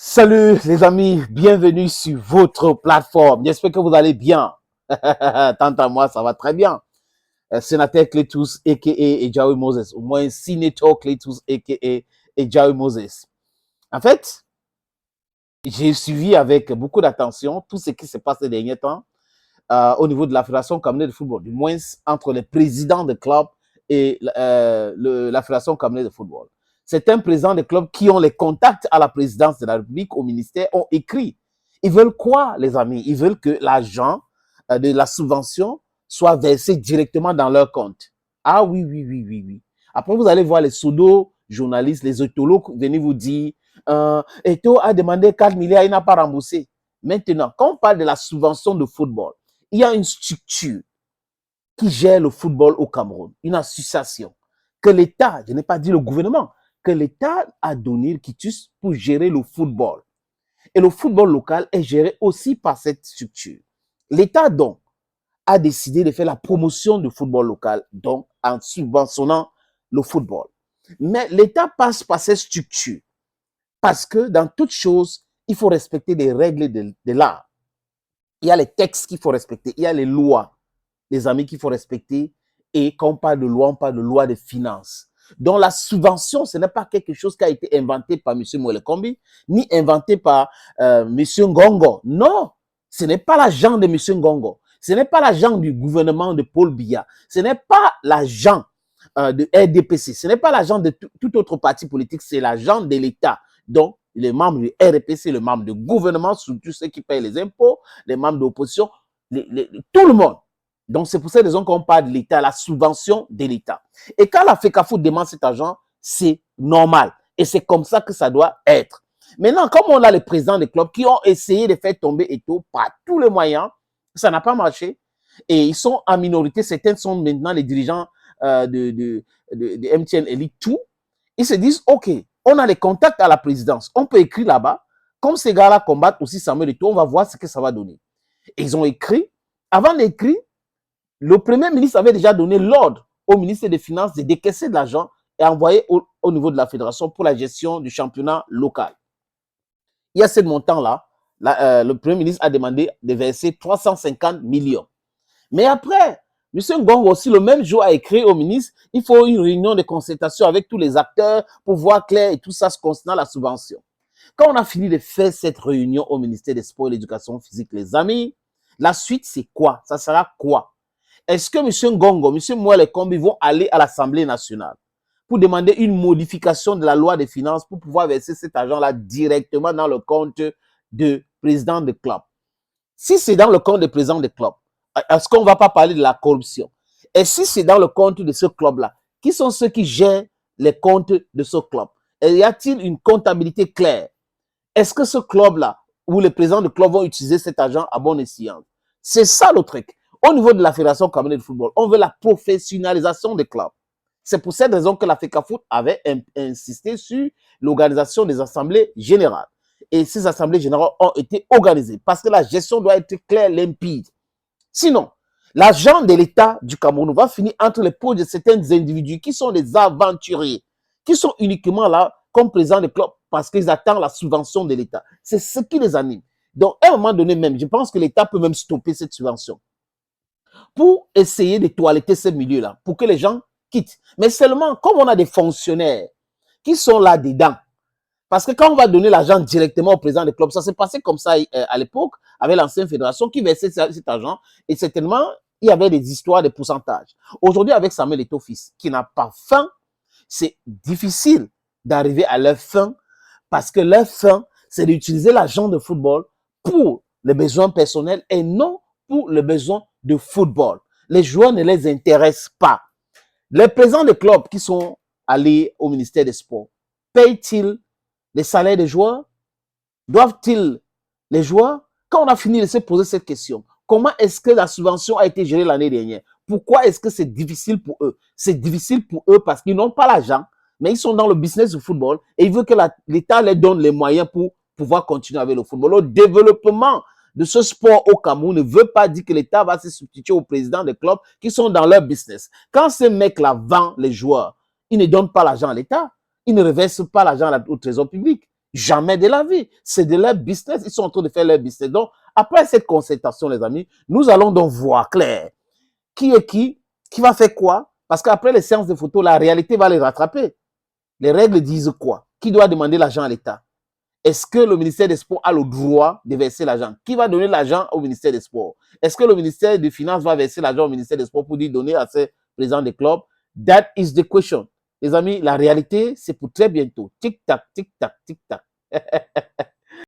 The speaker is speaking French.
Salut les amis, bienvenue sur votre plateforme. J'espère que vous allez bien. Tant à moi, ça va très bien. Sénateur Cletus, a.k.a. Ejawi Moses, ou moins Senator Cletus, a.k.a. Ejawi Moses. En fait, j'ai suivi avec beaucoup d'attention tout ce qui se passe ces derniers temps au niveau de la Fédération camerounaise de football, du moins entre les présidents de clubs et la Fédération camerounaise de football. Certains présidents de clubs qui ont les contacts à la présidence de la République, au ministère, ont écrit. Ils veulent quoi, les amis? Ils veulent que l'argent de la subvention soit versé directement dans leur compte. Ah oui, oui, oui, oui, oui. Après, vous allez voir les pseudo-journalistes, les autologues venir vous dire Eto a demandé 4 milliards, il n'a pas remboursé. Maintenant, quand on parle de la subvention de football, il y a une structure qui gère le football au Cameroun, une association que l'État, je n'ai pas dit le gouvernement, que l'État a donné le quitus pour gérer le football. Et le football local est géré aussi par cette structure. L'État, donc, a décidé de faire la promotion du football local, donc en subventionnant le football. Mais l'État passe par cette structure parce que dans toute chose, il faut respecter les règles de l'art. Il y a les textes qu'il faut respecter, il y a les lois, les amis, qu'il faut respecter. Et quand on parle de loi de finances. Donc la subvention, ce n'est pas quelque chose qui a été inventé par M. Mwelekombi, ni inventé par M. Ngongo. Non, ce n'est pas l'argent de M. Ngongo. Ce n'est pas l'argent du gouvernement de Paul Biya. Ce n'est pas l'argent de RDPC. Ce n'est pas l'argent de tout autre parti politique. C'est l'argent de l'État. Donc, les membres du RDPC, les membres du gouvernement, surtout ceux qui payent les impôts, les membres de l'opposition, tout le monde. Donc, c'est pour cette raison qu'on parle de l'État, la subvention de l'État. Et quand la FECAFOOT demande cet argent, c'est normal. Et c'est comme ça que ça doit être. Maintenant, comme on a les présidents des clubs qui ont essayé de faire tomber Eto'o par tous les moyens, ça n'a pas marché. Et ils sont en minorité. Certains sont maintenant les dirigeants de MTN Elite, tout. Ils se disent, OK, on a les contacts à la présidence. On peut écrire là-bas. Comme ces gars-là combattent aussi Samuel Eto'o, on va voir ce que ça va donner. Et ils ont écrit. Avant d'écrire, le Premier ministre avait déjà donné l'ordre au ministre des Finances de décaisser de l'argent et envoyer au niveau de la fédération pour la gestion du championnat local. Il y a ce montant-là, le Premier ministre a demandé de verser 350 millions. Mais après, M. Ngongo aussi, le même jour, a écrit au ministre, il faut une réunion de concertation avec tous les acteurs pour voir clair et tout ça concernant la subvention. Quand on a fini de faire cette réunion au ministère des Sports et de l'Éducation physique, les amis, la suite, c'est quoi? Ça sera quoi? Est-ce que M. Ngongo, M. Mwelekombi vont aller à l'Assemblée nationale pour demander une modification de la loi des finances pour pouvoir verser cet argent-là directement dans le compte de président de club? Si c'est dans le compte de président de club, est-ce qu'on ne va pas parler de la corruption? Et si c'est dans le compte de ce club-là, qui sont ceux qui gèrent les comptes de ce club? Et y a-t-il une comptabilité claire? Est-ce que ce club-là, ou les présidents de club vont utiliser cet argent à bon escient? C'est ça le truc. Au niveau de la Fédération camerounaise de football, on veut la professionnalisation des clubs. C'est pour cette raison que la FECAFOOT avait insisté sur l'organisation des assemblées générales. Et ces assemblées générales ont été organisées parce que la gestion doit être claire, limpide. Sinon, l'argent de l'État du Cameroun va finir entre les poches de certains individus qui sont des aventuriers, qui sont uniquement là comme présidents de club parce qu'ils attendent la subvention de l'État. C'est ce qui les anime. Donc, à un moment donné même, je pense que l'État peut même stopper cette subvention pour essayer de toiletter ce milieu-là, pour que les gens quittent. Mais seulement, comme on a des fonctionnaires qui sont là-dedans, parce que quand on va donner l'argent directement au président des clubs, ça s'est passé comme ça à l'époque, avec l'ancienne fédération qui versait cet argent, et certainement, il y avait des histoires de pourcentage. Aujourd'hui, avec Samuel Eto'o fils, qui n'a pas faim, c'est difficile d'arriver à leur fin, parce que leur fin, c'est d'utiliser l'argent de football pour les besoins personnels et non pour les besoins de football. Les joueurs ne les intéressent pas. Les présidents des clubs qui sont allés au ministère des Sports, payent-ils les salaires des joueurs? Doivent-ils les joueurs? Quand on a fini de se poser cette question, comment est-ce que la subvention a été gérée l'année dernière? Pourquoi est-ce que c'est difficile pour eux? C'est difficile pour eux parce qu'ils n'ont pas l'argent, mais ils sont dans le business du football et ils veulent que l'État leur donne les moyens pour pouvoir continuer avec le football. Le développement de ce sport au Cameroun ne veut pas dire que l'État va se substituer aux présidents des clubs qui sont dans leur business. Quand ces mecs-là vendent les joueurs, ils ne donnent pas l'argent à l'État. Ils ne reversent pas l'argent au trésor public. Jamais de la vie. C'est de leur business. Ils sont en train de faire leur business. Donc, après cette concertation, les amis, nous allons donc voir clair qui est qui va faire quoi. Parce qu'après les séances de photos, la réalité va les rattraper. Les règles disent quoi? Qui doit demander l'argent à l'État? Est-ce que le ministère des Sports a le droit de verser l'argent? Qui va donner l'argent au ministère des Sports? Est-ce que le ministère des Finances va verser l'argent au ministère des Sports pour dire donner à ses présidents des clubs? That is the question. Les amis, la réalité, c'est pour très bientôt. Tic-tac, tic-tac, tic-tac.